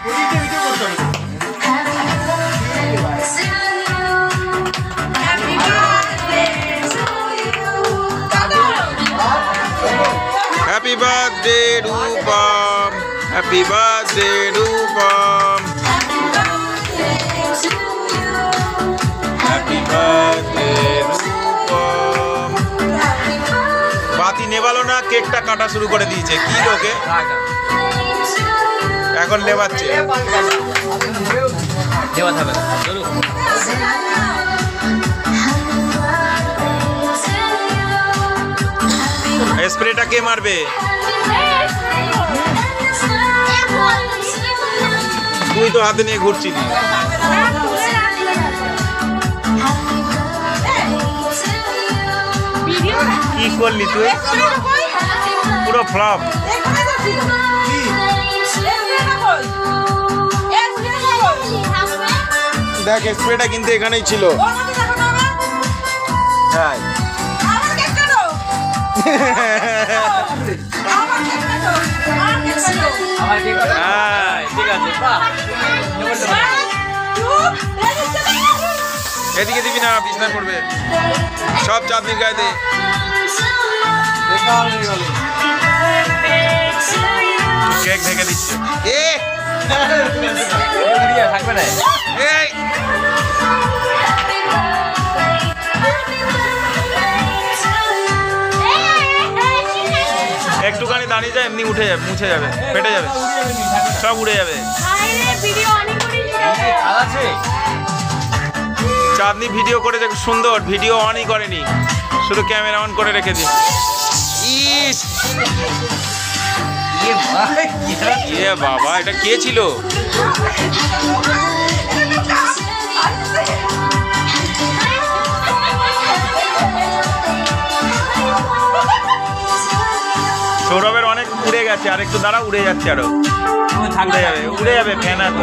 Happy birthday, Rupam. Happy birthday, Rupam. Happy birthday, Rupam. বাতি নেভালো না, কেকটা কাটা শুরু করে দিয়েছে। কি লোকে এখন নেভাচ্ছে। স্প্রেটা কে মারবে? তুই তো হাতে নিয়ে ঘুরছিলি। কি করলি তুই? পুরো ফ্লপ। দেখ স্প্রেটা কিন্তু এখানেই ছিল। হ্যাঁ এদিকে দিবি না, বিছনা করবে সব চাঁদনির গায়ে দে। কেক ঢেকে দিচ্ছে। থাকবে না একটুখানি দাঁড়িয়ে যায়, এমনি উঠে যাবে, মুছে যাবে, ফেটে যাবে, সব উড়ে যাবে। চাঁদনি ভিডিও করে দেখ, সুন্দর ভিডিও অনই করেনি, শুধু ক্যামেরা অন করে রেখে দিই। ইস এ বাবা, এটা কে ছিল? সৌরভের অনেক উড়ে গেছে, আর একটু দ্বারা উড়ে যাচ্ছে, আরো উড়ে যাবে ফ্যান। তো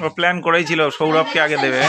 ও প্ল্যান করেই ছিল সৌরভকে আগে দেবে।